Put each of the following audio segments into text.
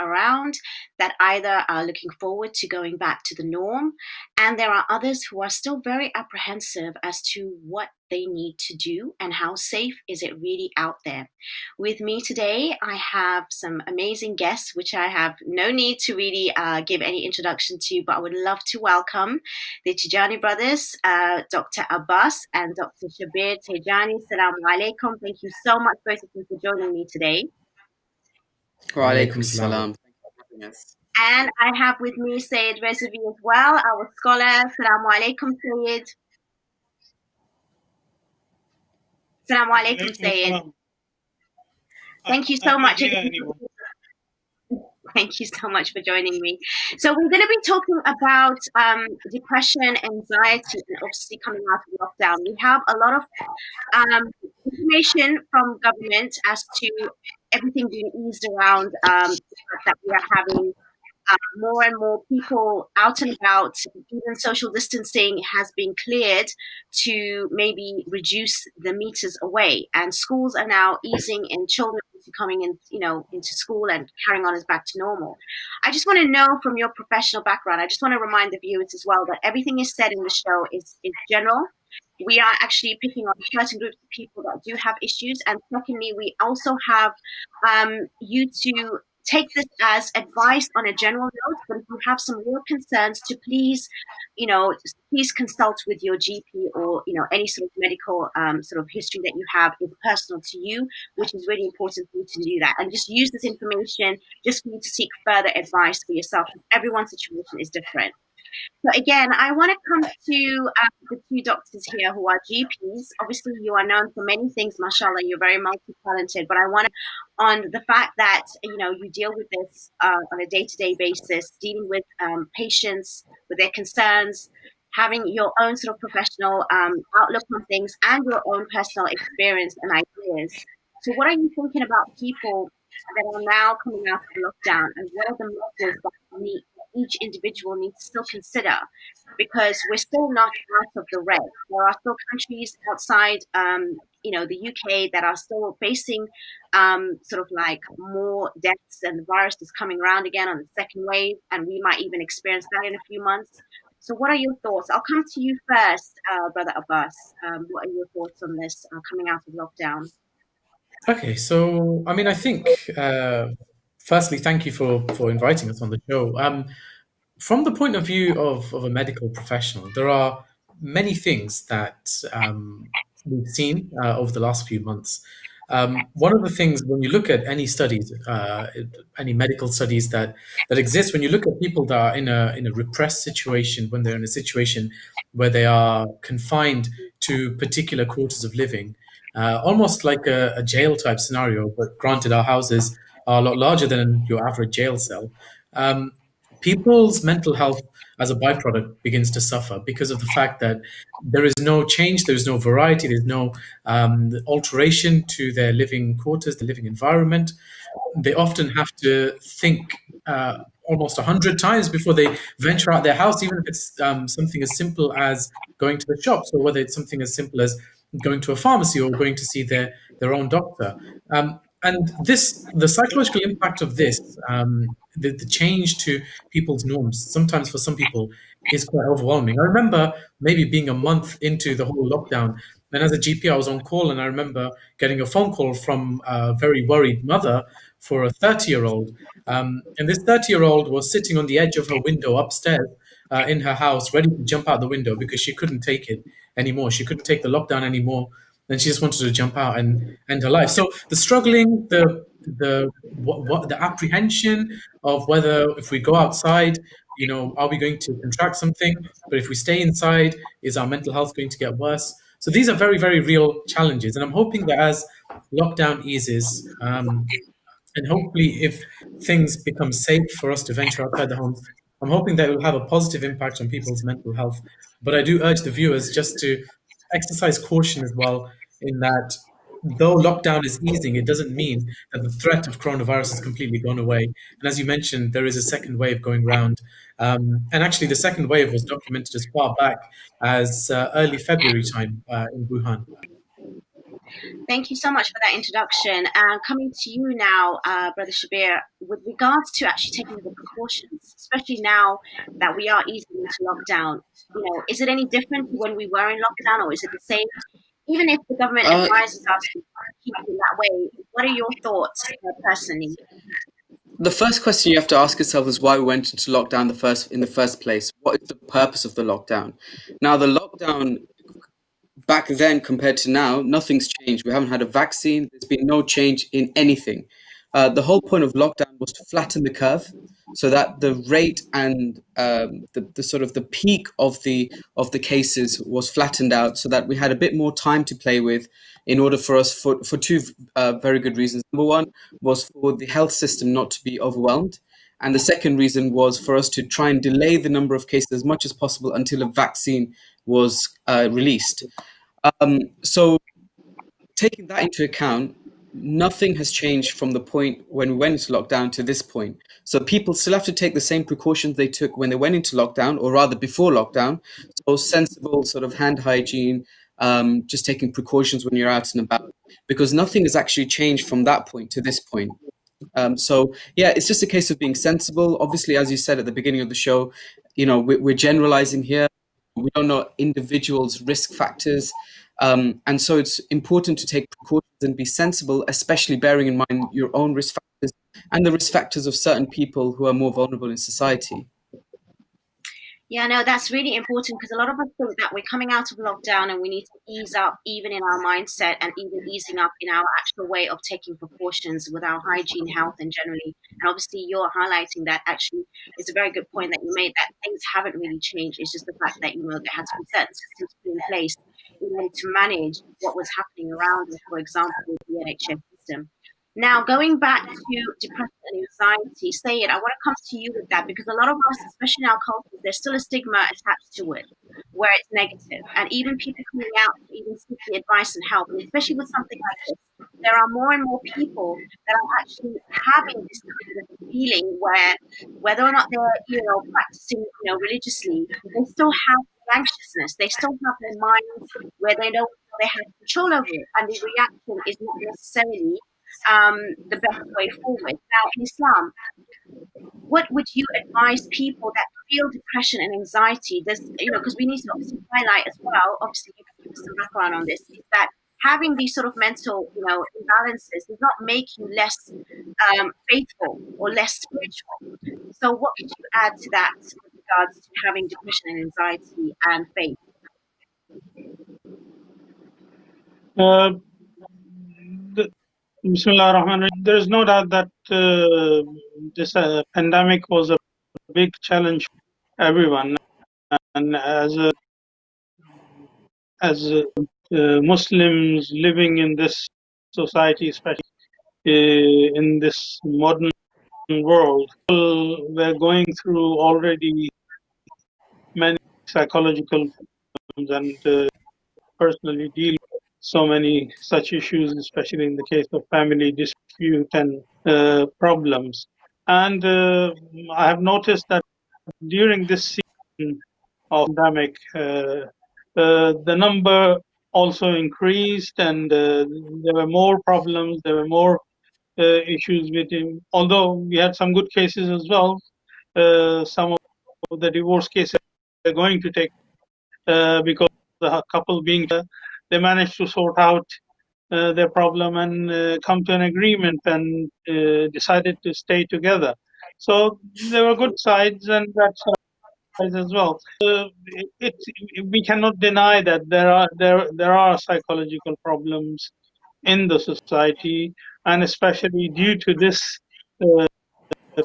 around that either are looking forward to going back to the norm, and there are others who are still very apprehensive as to what they need to do and how safe is it really out there. With me today, I have some amazing guests, which I have no need to really give any introduction to, but I would love to welcome the Tijani brothers, Dr. Abbas and Dr. Shabir Tijani. Assalamu alaikum. Thank you so much, both of you, for joining me today. Wa alaikum salam. Thanks for having us. And I have with me Syed Rizvi as well, our scholar. Assalamu alaikum, Syed. Assalamu alaikum, Syed. Thank you so much. Thank you so much for joining me. So we're going to be talking about depression, anxiety, and obviously coming out of lockdown. We have a lot of information from government as to everything being eased around the fact that we are having more and more people out and about. Even social distancing has been cleared to maybe reduce the meters away, and schools are now easing in children coming in, into school and carrying on as back to normal. I just want to know from your professional background, I just want to remind the viewers as well that everything is said in the show is general. We are actually picking on certain groups of people that do have issues, and secondly, we also have you to take this as advice on a general note, but if you have some real concerns, to please consult with your GP, or any sort of medical sort of history that you have is personal to you, which is really important for you to do that. And just use this information just for you to seek further advice for yourself. Everyone's situation is different. So again, I want to come to the two doctors here who are GPs. Obviously, you are known for many things, mashallah. You're very multi-talented. But I want to, on the fact that, you deal with this on a day-to-day basis, dealing with patients, with their concerns, having your own sort of professional outlook on things and your own personal experience and ideas. So what are you thinking about people that are now coming out of lockdown, and what are the measures that each individual needs to still consider? Because we're still not out of the red. There are still countries outside, the UK that are still facing sort of like more deaths, and the virus is coming around again on the second wave, and we might even experience that in a few months. So what are your thoughts? I'll come to you first, Brother Abbas. What are your thoughts on this coming out of lockdown? Okay, so I think firstly, thank you for inviting us on the show. From the point of view of a medical professional, there are many things that we've seen over the last few months. One of the things, when you look at any studies, any medical studies that exist, when you look at people that are in a repressed situation, when they're in a situation where they are confined to particular quarters of living, almost like a jail type scenario, but granted, our houses are a lot larger than your average jail cell. People's mental health as a byproduct begins to suffer because of the fact that there is no change, there's no variety, there's no alteration to their living quarters, their living environment. They often have to think almost 100 times before they venture out their house, even if it's something as simple as going to the shops, or whether it's something as simple as going to a pharmacy or going to see their own doctor. And the psychological impact of this, the change to people's norms, sometimes for some people is quite overwhelming. I remember maybe being a month into the whole lockdown, and as a GP, I was on call, and I remember getting a phone call from a very worried mother for a 30-year-old. And this 30-year-old was sitting on the edge of her window upstairs in her house, ready to jump out the window because she couldn't take it anymore. She couldn't take the lockdown anymore. And she just wanted to jump out and end her life. So the struggling, the apprehension of whether if we go outside, are we going to contract something? But if we stay inside, is our mental health going to get worse? So these are very, very real challenges. And I'm hoping that as lockdown eases, and hopefully if things become safe for us to venture outside the homes, I'm hoping that it will have a positive impact on people's mental health. But I do urge the viewers just to exercise caution as well, in that though lockdown is easing, it doesn't mean that the threat of coronavirus has completely gone away. And as you mentioned, there is a second wave going around. And actually, the second wave was documented as far back as early February time in Wuhan. Thank you so much for that introduction. And coming to you now, Brother Shabir, with regards to actually taking the precautions, especially now that we are easing into lockdown, is it any different to when we were in lockdown, or is it the same? Even if the government advises us to keep it that way, what are your thoughts personally? The first question you have to ask yourself is why we went into lockdown in the first place. What is the purpose of the lockdown? Now, the lockdown back then compared to now, nothing's changed. We haven't had a vaccine. There's been no change in anything. The whole point of lockdown was to flatten the curve so that the rate and the sort of the peak of the cases was flattened out, so that we had a bit more time to play with, in order for us for two very good reasons. Number one was for the health system not to be overwhelmed. And the second reason was for us to try and delay the number of cases as much as possible until a vaccine was released. So taking that into account, nothing has changed from the point when we went into lockdown to this point. So people still have to take the same precautions they took when they went into lockdown, or rather before lockdown. So sensible sort of hand hygiene, just taking precautions when you're out and about, because nothing has actually changed from that point to this point. So yeah, it's just a case of being sensible. Obviously, as you said at the beginning of the show, we're generalizing here. We don't know individuals' risk factors. And so it's important to take precautions and be sensible, especially bearing in mind your own risk factors and the risk factors of certain people who are more vulnerable in society. Yeah, no, that's really important, because a lot of us think that we're coming out of lockdown and we need to ease up even in our mindset, and even easing up in our actual way of taking precautions with our hygiene, health, and generally. And obviously, you're highlighting that actually is a very good point that you made, that things haven't really changed. It's just the fact that, there had to be certain systems put in place in order to manage what was happening around us, for example, with the NHS system. Now, going back to depression and anxiety, Sayed, I want to come to you with that, because a lot of us, especially in our culture, there's still a stigma attached to it, where it's negative. And even people coming out to even seek the advice and help, and especially with something like this, there are more and more people that are actually having this kind of feeling where, whether or not they're, practicing, religiously, they still have anxiousness. They still have their minds where they don't feel they have control over it, and the reaction is not necessarily the best way forward. Now, in Islam, what would you advise people that feel depression and anxiety? Because we need to obviously highlight as well, obviously you can give us some background on this, is that having these sort of mental, imbalances does not make you less faithful or less spiritual. So what could you add to that with regards to having depression and anxiety and faith? Bismillah ar-Rahman ar-Rahim. There is no doubt that this pandemic was a big challenge for everyone, and as Muslims living in this society, especially in this modern world, we're going through already many psychological problems, and personally deal with so many such issues, especially in the case of family dispute and problems. And I have noticed that during this season of pandemic, the number also increased, and there were more problems, there were more issues with him. Although we had some good cases as well, some of the divorce cases are going to take because the couple being they managed to sort out their problem and come to an agreement, and decided to stay together. So there were good sides and bad sides as well. We cannot deny that there are psychological problems in the society, and especially due to this uh,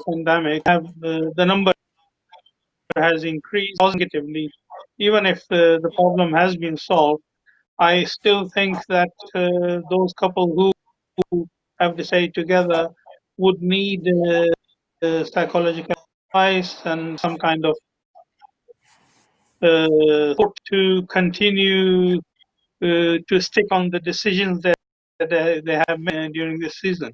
pandemic, the number has increased positively. Even if the problem has been solved, I still think that those couple who have to stay together would need psychological advice and some kind of support to continue to stick on the decisions that they have made during this season.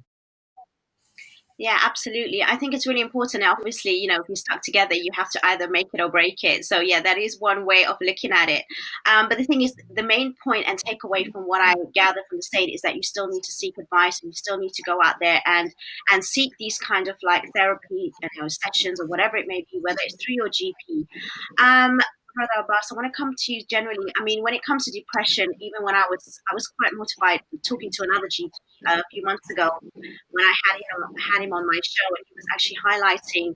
Yeah, absolutely. I think it's really important. Obviously, if you're stuck together, you have to either make it or break it. So yeah, that is one way of looking at it. But the thing is, the main point and takeaway from what I gather from the state is that you still need to seek advice, and you still need to go out there and seek these kind of like therapy, sessions or whatever it may be, whether it's through your GP. Brother Abbas, I want to come to you generally. I mean, when it comes to depression, even when I was quite mortified talking to another GP a few months ago when I had him on my show, and he was actually highlighting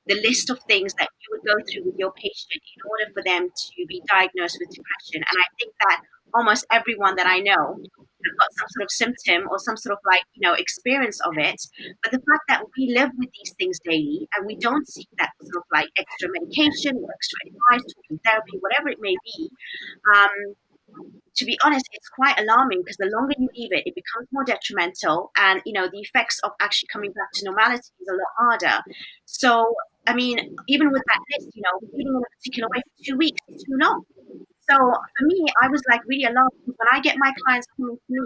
the list of things that you would go through with your patient in order for them to be diagnosed with depression. And I think that almost everyone that I know have got some sort of symptom or some sort of experience of it. But the fact that we live with these things daily and we don't seek that sort of like extra medication or extra advice, talking therapy, whatever it may be, um, to be honest, it's quite alarming because the longer you leave it, it becomes more detrimental, and the effects of actually coming back to normality is a lot harder. So, I mean, even with that list, feeling in a particular way for 2 weeks is too long. So for me, I was like really alarmed because when I get my clients coming to me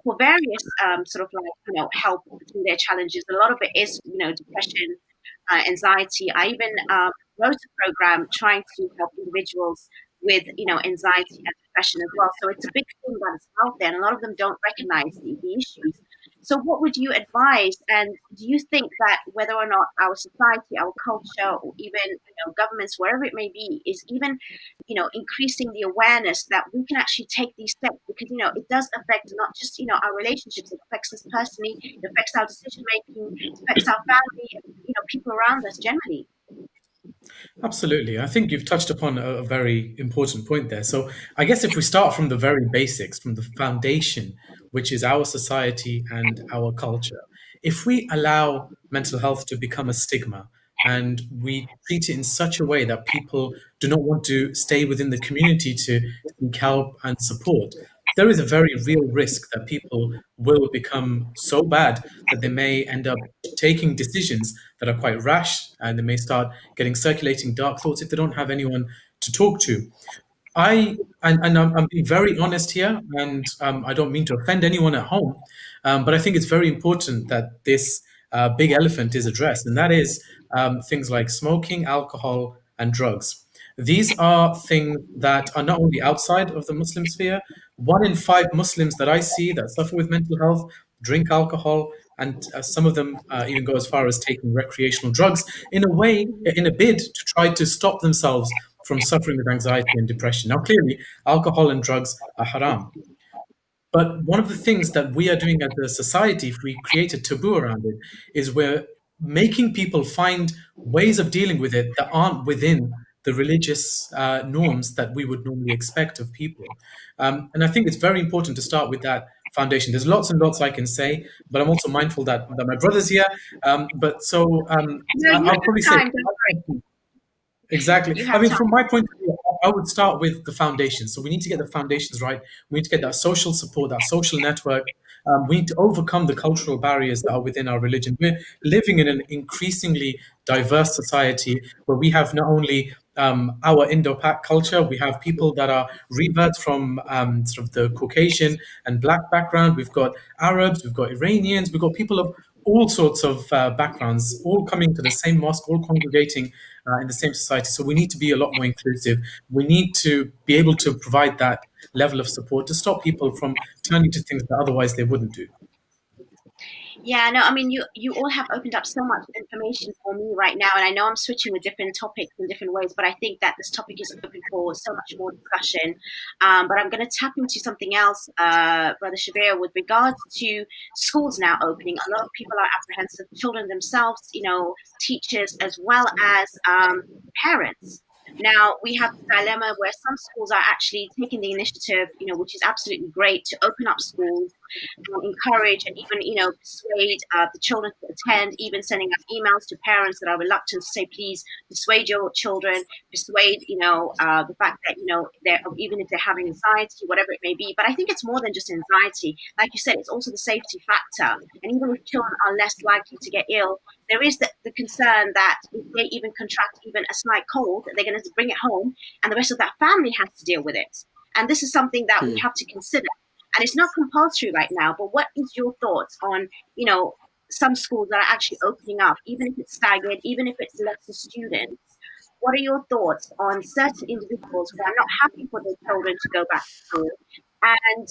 for various sort of like help through their challenges, a lot of it is depression, anxiety. I even wrote a program trying to help individuals with anxiety and depression as well. So it's a big thing that is out there, and a lot of them don't recognize the issues. So what would you advise? And do you think that whether or not our society, our culture, or even governments, wherever it may be, is even increasing the awareness that we can actually take these steps, because it does affect not just our relationships, it affects us personally, it affects our decision making, it affects our family, and people around us generally. Absolutely. I think you've touched upon a very important point there. So, I guess if we start from the very basics, from the foundation, which is our society and our culture, if we allow mental health to become a stigma and we treat it in such a way that people do not want to stay within the community to seek help and support, there is a very real risk that people will become so bad that they may end up taking decisions that are quite rash, and they may start getting circulating dark thoughts if they don't have anyone to talk to. I'm being very honest here, and I don't mean to offend anyone at home, but I think it's very important that this big elephant is addressed, and that is things like smoking, alcohol, and drugs. These are things that are not only outside of the Muslim sphere. 1 in 5 Muslims that I see that suffer with mental health drink alcohol, and some of them even go as far as taking recreational drugs in a way, in a bid to try to stop themselves from suffering with anxiety and depression. Now, clearly, alcohol and drugs are haram. But one of the things that we are doing as a society, if we create a taboo around it, is we're making people find ways of dealing with it that aren't within the religious norms that we would normally expect of people. And I think it's very important to start with that foundation. There's lots and lots I can say, but I'm also mindful that my brother's here. No, you I'll probably have say, time. Don't worry. exactly. You I have mean, time. from my point of view, I would start with the foundations. So we need to get the foundations right. We need to get that social support, that social network. We need to overcome the cultural barriers that are within our religion. We're living in an increasingly diverse society where we have not only our Indo-Pak culture, we have people that are reverts from sort of the Caucasian and Black background. We've got Arabs, we've got Iranians, we've got people of all sorts of backgrounds, all coming to the same mosque, all congregating in the same society. So we need to be a lot more inclusive. We need to be able to provide that level of support to stop people from turning to things that otherwise they wouldn't do. Yeah, no, I mean, you all have opened up so much information for me right now, and I know I'm switching with different topics in different ways, but I think that this topic is open for so much more discussion. But I'm going to tap into something else, Brother Shabir, with regards to schools now opening. A lot of people are apprehensive, children themselves, teachers, as well as parents. Now we have the dilemma where some schools are actually taking the initiative, which is absolutely great, to open up schools encourage and even persuade the children to attend, even sending out emails to parents that are reluctant to say, please persuade your children, persuade the fact that they're, even if they're having anxiety, whatever it may be. But I think it's more than just anxiety. Like you said, it's also the safety factor. And even if children are less likely to get ill, there is the concern that if they even contract even a slight cold, they're going to bring it home, and the rest of that family has to deal with it. And this is something that we have to consider. And it's not compulsory right now, but what is your thoughts on, some schools that are actually opening up, even if it's staggered, even if it's lesser students. What are your thoughts on certain individuals who are not happy for their children to go back to school? And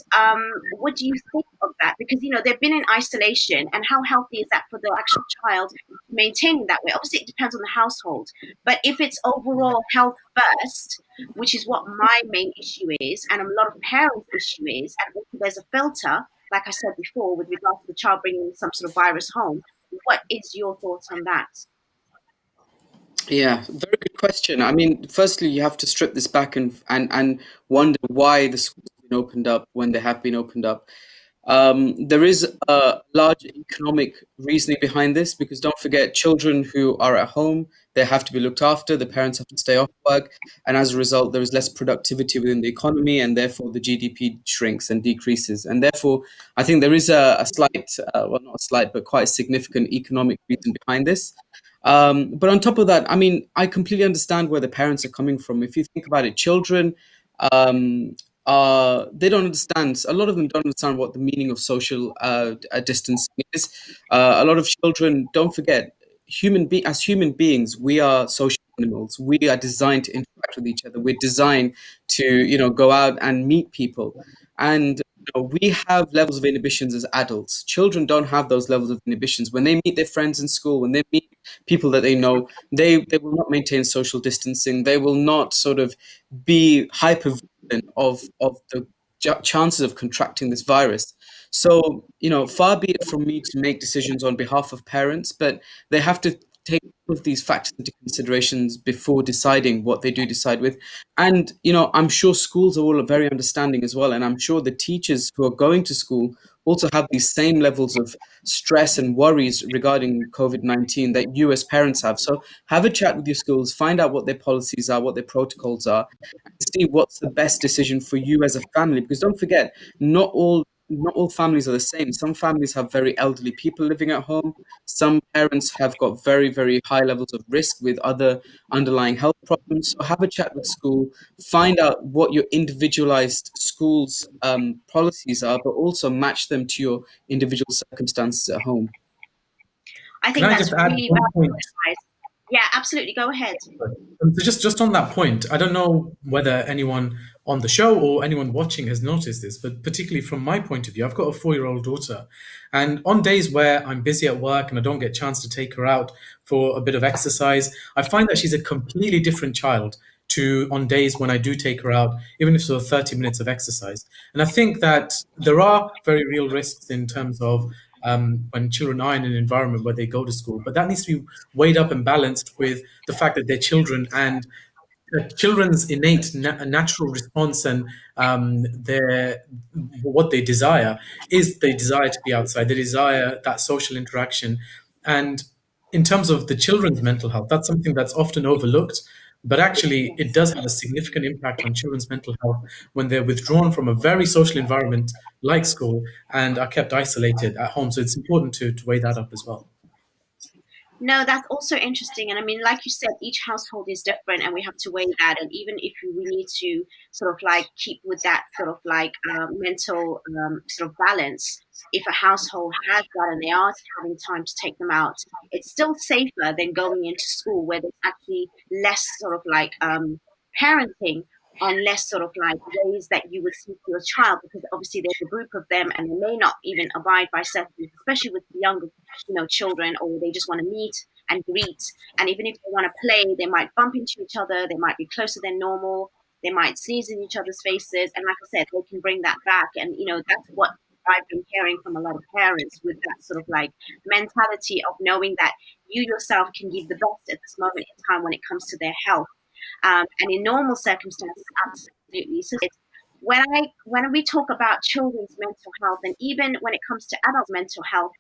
what do you think of that? Because, they've been in isolation, and how healthy is that for the actual child maintaining that way? Obviously, it depends on the household. But if it's overall health first, which is what my main issue is, and a lot of parents' issue is, and also there's a filter, like I said before, with regards to the child bringing some sort of virus home. What is your thoughts on that? Yeah, very good question. I mean, firstly, you have to strip this back and wonder why the schools have been opened up when they have been opened up. There is a large economic reasoning behind this, because don't forget, children who are at home, they have to be looked after, the parents have to stay off work, and as a result, there is less productivity within the economy, and therefore the GDP shrinks and decreases. And therefore, I think there is a slight, well, not a slight, but quite a significant economic reason behind this. But on top of that, I mean, I completely understand where the parents are coming from. If you think about it, children, um, they don't understand. A lot of them don't understand what the meaning of social distancing is. A lot of children, don't forget, as human beings, we are social animals. We are designed to interact with each other. We're designed to, go out and meet people. And we have levels of inhibitions as adults. Children don't have those levels of inhibitions. When they meet their friends in school, when they meet people that they know, they will not maintain social distancing. They will not sort of be hyper vigilant of the chances of contracting this virus. So, far be it from me to make decisions on behalf of parents, but they have to take all of these factors into considerations before deciding what they do decide with. And, I'm sure schools are all very understanding as well. And I'm sure the teachers who are going to school also have these same levels of stress and worries regarding COVID-19 that you as parents have. So have a chat with your schools, find out what their policies are, what their protocols are, and see what's the best decision for you as a family. Because don't forget, not all families are the same. Some families have very elderly people living at home. Some parents have got very, very high levels of risk with other underlying health problems. So have a chat with school, find out what your individualized school's policies are, but also match them to your individual circumstances at home. I Can think I that's just add really one valuable point? advice. Yeah, absolutely. Go ahead. So just on that point, I don't know whether anyone on the show or anyone watching has noticed this, but particularly from my point of view, I've got a 4-year-old daughter, and on days where I'm busy at work and I don't get a chance to take her out for a bit of exercise, I find that she's a completely different child to on days when I do take her out, even if it's 30 minutes of exercise. And I think that there are very real risks in terms of when children are in an environment where they go to school, but that needs to be weighed up and balanced with the fact that they're children, and children's innate natural response and their what they desire is they desire to be outside, they desire that social interaction. And in terms of the children's mental health, that's something that's often overlooked, but actually it does have a significant impact on children's mental health when they're withdrawn from a very social environment like school and are kept isolated at home. So it's important to weigh that up as well. No, that's also interesting. And I mean, like you said, each household is different, and we have to weigh that. And even if we need to sort of like keep with that sort of like mental sort of balance, if a household has that and they are having time to take them out, it's still safer than going into school where there's actually less sort of like parenting on less sort of like ways that you would see to your child, because obviously there's a group of them and they may not even abide by certain, especially with the younger children, or they just want to meet and greet. And even if they want to play, they might bump into each other, they might be closer than normal, they might sneeze in each other's faces. And like I said, they can bring that back. And, that's what I've been hearing from a lot of parents, with that sort of like mentality of knowing that you yourself can give the best at this moment in time when it comes to their health. And in normal circumstances, absolutely. So when we talk about children's mental health, and even when it comes to adults' mental health,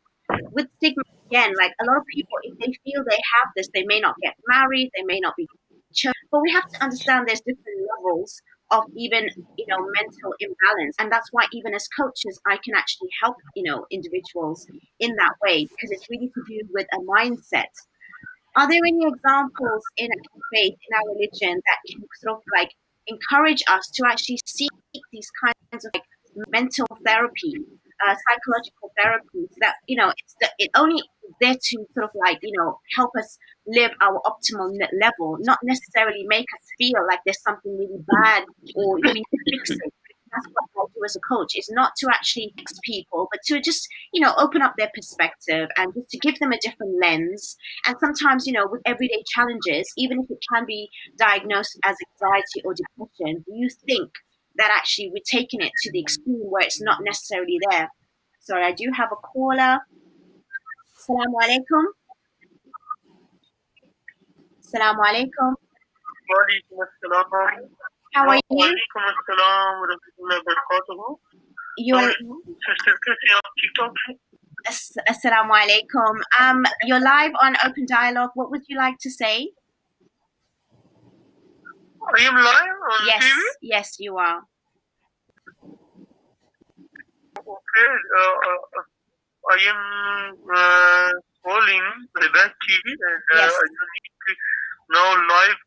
with stigma again, like a lot of people, if they feel they have this, they may not get married, they may not be church. But we have to understand there's different levels of even mental imbalance, and that's why even as coaches, I can actually help individuals in that way, because it's really to do with a mindset. Are there any examples in our faith, in our religion, that can sort of like encourage us to actually seek these kinds of like mental therapy psychological therapies that, it only there to sort of like, help us live our optimal level, not necessarily make us feel like there's something really bad or we need to fix it. That's what I do as a coach, is not to actually fix people, but to just, open up their perspective and just to give them a different lens. And sometimes, with everyday challenges, even if it can be diagnosed as anxiety or depression, do you think that actually we're taking it to the extreme where it's not necessarily there? Sorry, I do have a caller. Assalamu alaikum. Assalamu alaikum. How are you? You're Assalamu alaikum. You're live on Open Dialogue. What would you like to say? Are you live on Yes, TV? yes, you are. Okay. I am calling Ahlebait TV, and Yes. I need to now live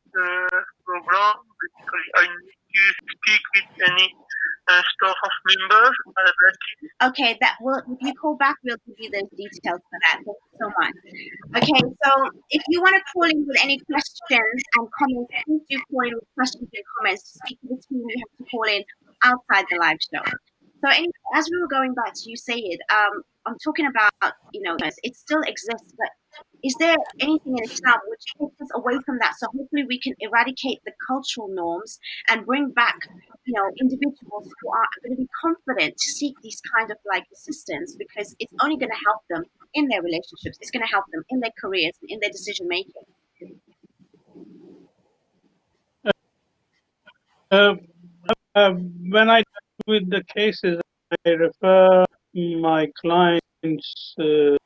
program. Basically, I need to speak with any staff of members. Ahlebait TV. Okay, if you call back, we'll give you those details for that. Thank you so much. Okay, so if you want to call in with any questions and comments, please do call in with questions and comments. To speak to the team, you have to call in outside the live show. So anyway, as we were going back to you, Syed, I'm talking about, it still exists, but is there anything in Islam which takes us away from that? So hopefully we can eradicate the cultural norms and bring back, individuals who are going to be confident to seek these kind of like assistance, because it's only going to help them in their relationships. It's going to help them in their careers and in their decision making. When I deal with the cases, I refer my clients to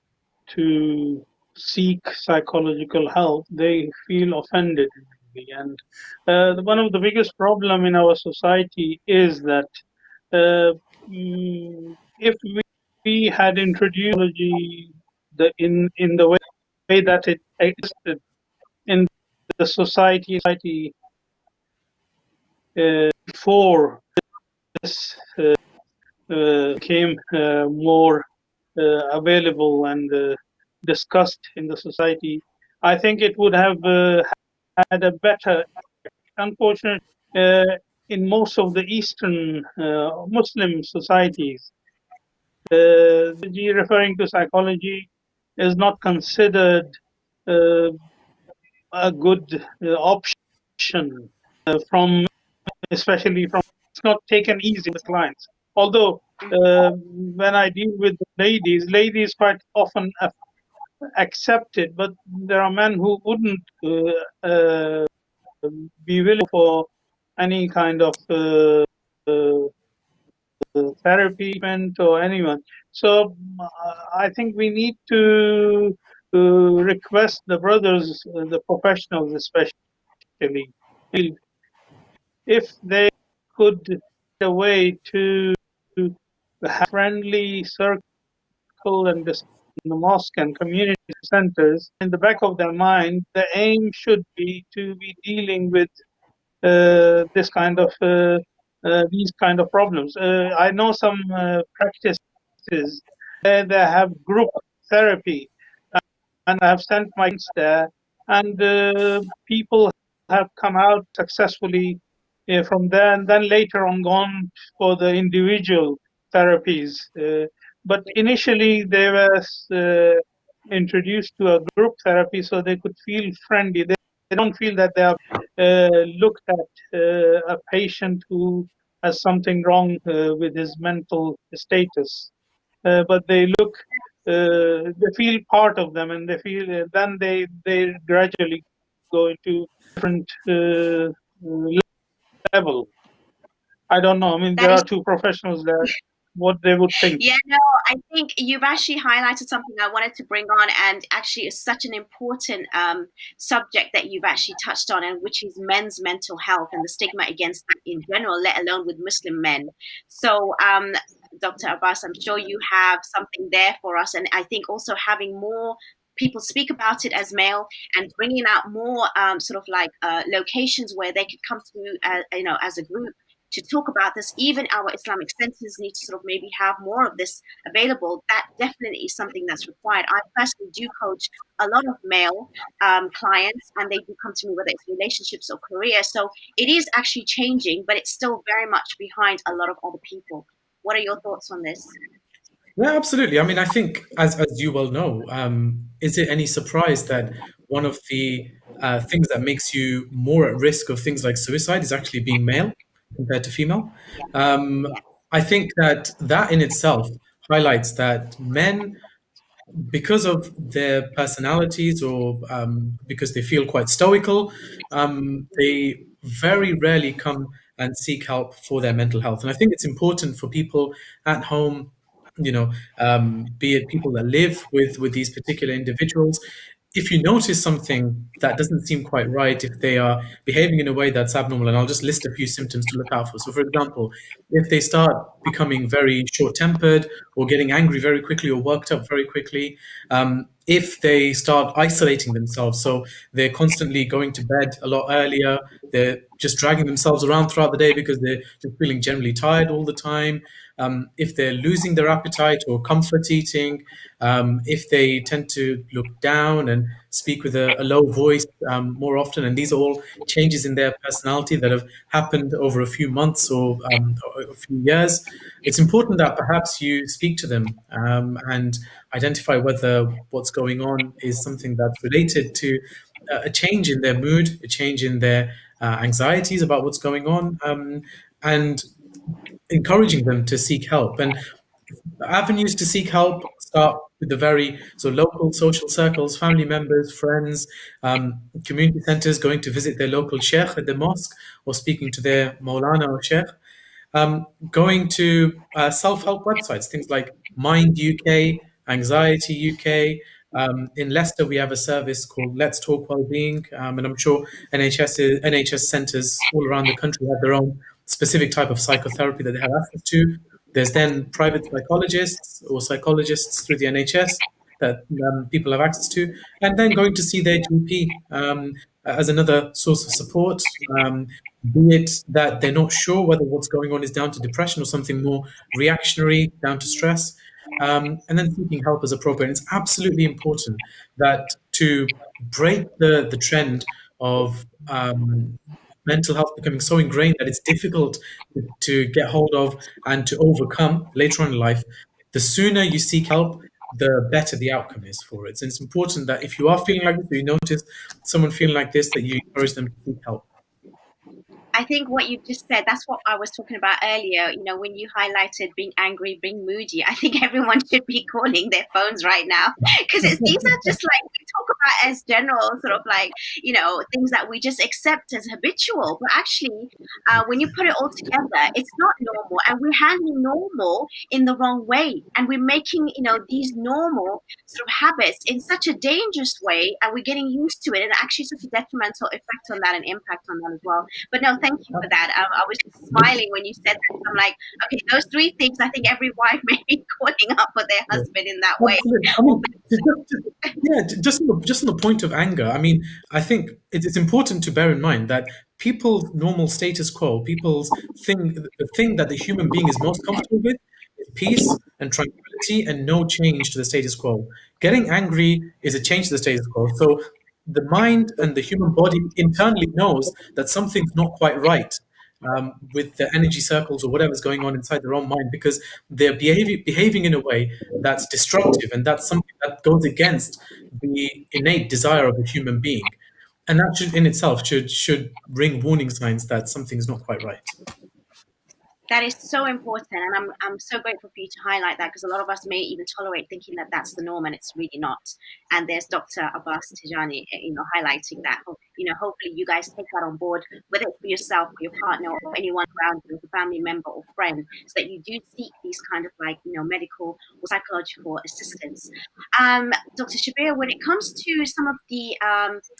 seek psychological help. They feel offended in the end. One of the biggest problem in our society is that if we had introduced technology in the way that it existed in the society before this became more available and discussed in the society, I think it would have had a better. Unfortunately, in most of the Eastern Muslim societies, referring to psychology is not considered a good option especially from. It's not taken easy with clients. Although when I deal with ladies quite often accept it, but there are men who wouldn't be willing for any kind of therapy or anyone. So I think we need to request the brothers, the professionals especially, if they could find a way to have friendly circle and discuss in the mosque and community centers. In the back of their mind, the aim should be to be dealing with these kind of problems. I know some practices where they have group therapy, and I have sent my kids there, and people have come out successfully from there, and then later on gone for the individual therapies. But initially they were introduced to a group therapy so they could feel friendly. They don't feel that they are looked at a patient who has something wrong with his mental status, but they look, they feel part of them, and they feel then they gradually go into different level. I don't know. I mean, there are two professionals there. What they would think. Yeah, no, I think you've actually highlighted something I wanted to bring on, and actually it's such an important subject that you've actually touched on, and which is men's mental health and the stigma against it in general, let alone with Muslim men. So, Dr. Abbas, I'm sure you have something there for us, and I think also having more people speak about it as male and bringing out more sort of like locations where they could come to, as a group, to talk about this. Even our Islamic centers need to sort of maybe have more of this available. That definitely is something that's required. I personally do coach a lot of male clients, and they do come to me whether it's relationships or career. So it is actually changing, but it's still very much behind a lot of other people. What are your thoughts on this? Yeah, absolutely. I mean, I think, as you well know, is it any surprise that one of the things that makes you more at risk of things like suicide is actually being male compared to female? Yeah, Um, yeah, I think that that in itself highlights that men, because of their personalities, or because they feel quite stoical, they very rarely come and seek help for their mental health. And I think it's important for people at home, be it people that live with these particular individuals, if you notice something that doesn't seem quite right, if they are behaving in a way that's abnormal, and I'll just list a few symptoms to look out for. So, for example, if they start becoming very short tempered, or getting angry very quickly, or worked up very quickly, if they start isolating themselves, so they're constantly going to bed a lot earlier, they're just dragging themselves around throughout the day because they're just feeling generally tired all the time, if they're losing their appetite or comfort eating, if they tend to look down and speak with a low voice more often, and these are all changes in their personality that have happened over a few months or a few years, it's important that perhaps you speak to them and identify whether what's going on is something that's related to a change in their mood, a change in their anxieties about what's going on, and encouraging them to seek help. And avenues to seek help start with the very local social circles, family members, friends, community centers, going to visit their local sheikh at the mosque, or speaking to their Maulana or sheikh, going to self-help websites, things like Mind UK, Anxiety UK. In Leicester, we have a service called Let's Talk Wellbeing, and I'm sure NHS centres all around the country have their own specific type of psychotherapy that they have access to. There's then private psychologists or psychologists through the NHS that people have access to, and then going to see their GP as another source of support. Be it that they're not sure whether what's going on is down to depression or something more reactionary, down to stress, and then seeking help as appropriate. And it's absolutely important that to break the trend of mental health becoming so ingrained that it's difficult to get hold of and to overcome later on in life, the sooner you seek help, the better the outcome is for it. And it's important that if you are feeling like this, or you notice someone feeling like this, that you encourage them to seek help. I think what you just said, that's what I was talking about earlier. You know, when you highlighted being angry, being moody, I think everyone should be calling their phones right now, because these are just like, we talk about as general sort of like, things that we just accept as habitual. But actually, when you put it all together, it's not normal. And we're handling normal in the wrong way. And we're making, these normal sort of habits in such a dangerous way. And we're getting used to it. And actually such a detrimental effect on that and impact on that as well. But no, thank you for that. I was just smiling when you said that. I'm like, okay, those three things, I think every wife may be calling up for their husband in that way. Absolutely. I mean, just on the point of anger, I mean, I think it's important to bear in mind that people's normal status quo, the thing that the human being is most comfortable with is peace and tranquility and no change to the status quo. Getting angry is a change to the status quo. So the mind and the human body internally knows that something's not quite right with the energy circles or whatever's going on inside their own mind, because they're behaving in a way that's destructive, and that's something that goes against the innate desire of a human being. And that should, in itself, should ring warning signs that something's not quite right. That is so important, and I'm so grateful for you to highlight that, because a lot of us may even tolerate thinking that that's the norm, and it's really not. And there's Dr. Abbas Tijani, highlighting that. Hopefully you guys take that on board, whether it's for yourself, for your partner, or for anyone around you, a family member or friend, so that you do seek these kind of medical or psychological assistance. Dr. Shabir, when it comes to some of the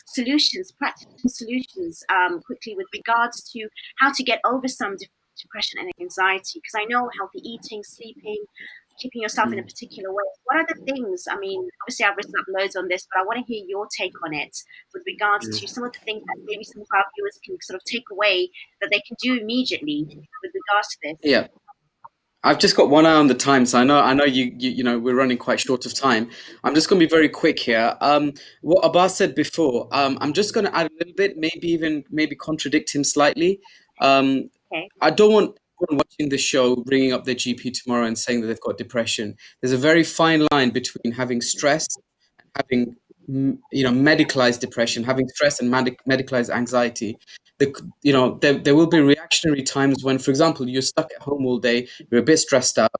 solutions, practical solutions, quickly with regards to how to get over some depression and anxiety, because I know healthy eating, sleeping, keeping yourself in a particular way. What are the things? I mean, obviously I've written up loads on this, but I want to hear your take on it with regards to some of the things that maybe some of our viewers can sort of take away that they can do immediately with regards to this. Yeah. I've just got one eye on the time, so I know you know we're running quite short of time. I'm just going to be very quick here. What Abbas said before, I'm just going to add a little bit, maybe contradict him slightly. Okay. I don't want everyone watching the show bringing up their GP tomorrow and saying that they've got depression. There's a very fine line between having stress and having medicalized depression, having stress and medicalized anxiety. There will be reactionary times when, for example, you're stuck at home all day, you're a bit stressed out,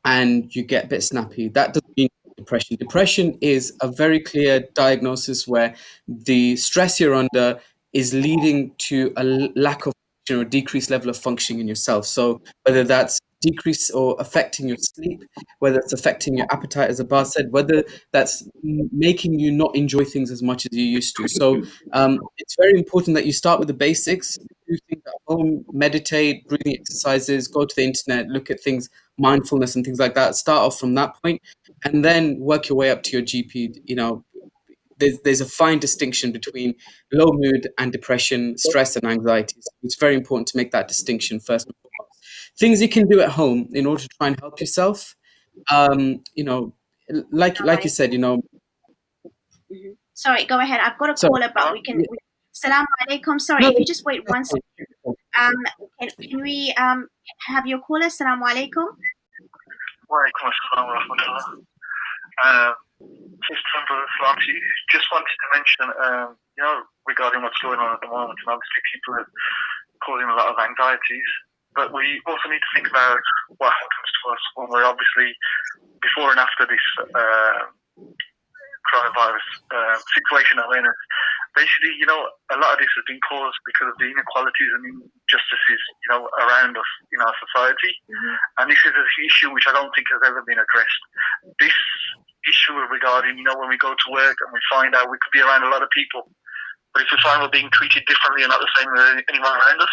and you get a bit snappy. That doesn't mean depression. Depression is a very clear diagnosis where the stress you're under is leading to a lack of or decreased level of functioning in yourself. So whether that's decrease or affecting your sleep, whether it's affecting your appetite, as Abbas said, whether that's making you not enjoy things as much as you used to. So it's very important that you start with the basics, do things at home, meditate, breathing exercises, go to the internet, look at things, mindfulness and things like that. Start off from that point and then work your way up to your GP. There's a fine distinction between low mood and depression, stress and anxiety. So it's very important to make that distinction first and foremost. Things you can do at home in order to try and help yourself. Like you said, Sorry, go ahead. I've got a caller, but we can. Salaam alaikum. Sorry, No, if you just wait 1 second. Can we have your caller? Salaam alaikum. Wa alaikum assalam wa rahmatullah. Just wanted to mention, regarding what's going on at the moment, and obviously people are causing a lot of anxieties, but we also need to think about what happens to us when we're obviously before and after this coronavirus situation that we're in. Basically, a lot of this has been caused because of the inequalities and injustices, around us in our society. And this is an issue which I don't think has ever been addressed. This issue regarding, when we go to work and we find out we could be around a lot of people, but if we find we're being treated differently and not the same as anyone around us,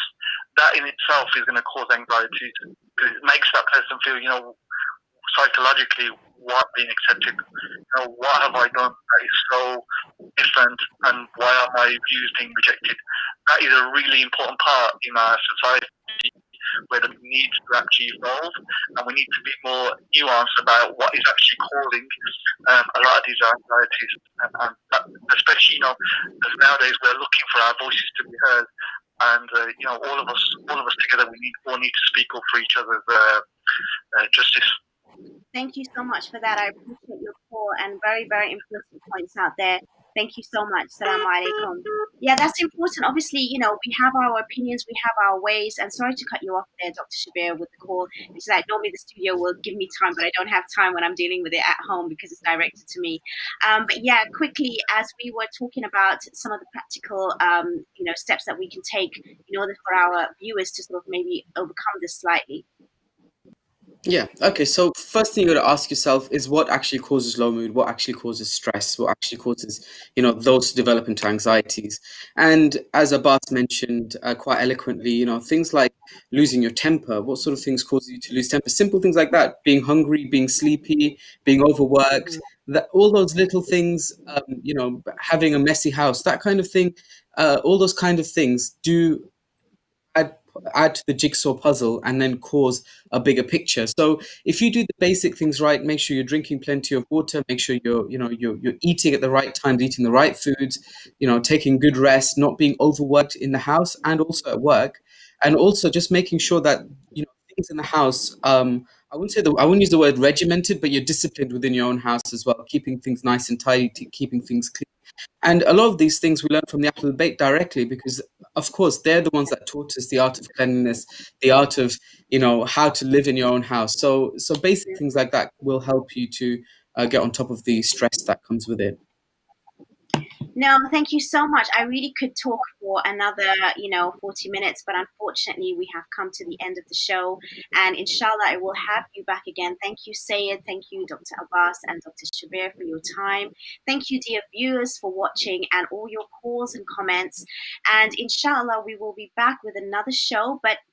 that in itself is going to cause anxiety. Because it makes that person feel, psychologically, what being accepted, what have I done that is so different, and why are my views being rejected? That is a really important part in our society where the need to actually evolve, and we need to be more nuanced about what is actually causing a lot of these anxieties, and especially as nowadays we're looking for our voices to be heard, and all of us together we all need to speak up for each other's justice. Thank you so much for that. I appreciate your call and very, very important points out there. Thank you so much. Assalamu alaikum. Yeah, that's important. Obviously, we have our opinions, we have our ways. And sorry to cut you off there, Dr. Shabir, with the call. It's like normally the studio will give me time, but I don't have time when I'm dealing with it at home because it's directed to me. But yeah, quickly, as we were talking about some of the practical, steps that we can take in order for our viewers to sort of maybe overcome this slightly. Yeah. Okay. So first thing you got to ask yourself is what actually causes low mood, what actually causes stress, what actually causes, those to develop into anxieties. And as Abbas mentioned quite eloquently, things like losing your temper, what sort of things cause you to lose temper? Simple things like that, being hungry, being sleepy, being overworked, that all those little things, having a messy house, that kind of thing, all those kind of things do add to the jigsaw puzzle and then cause a bigger picture. So if you do the basic things right, make sure you're drinking plenty of water, make sure you're eating at the right times, eating the right foods, taking good rest, not being overworked in the house and also at work, and also just making sure that things in the house, I wouldn't use the word regimented, but you're disciplined within your own house as well, keeping things nice and tidy, keeping things clean. And a lot of these things we learn from the Ahlebait directly because, of course, they're the ones that taught us the art of cleanliness, the art of, how to live in your own house. So basic things like that will help you to get on top of the stress that comes with it. No, thank you so much. I really could talk for another, 40 minutes, but unfortunately we have come to the end of the show. And inshallah, I will have you back again. Thank you, Syed. Thank you, Dr. Abbas and Dr. Shabir, for your time. Thank you, dear viewers, for watching and all your calls and comments. And inshallah, we will be back with another show. But just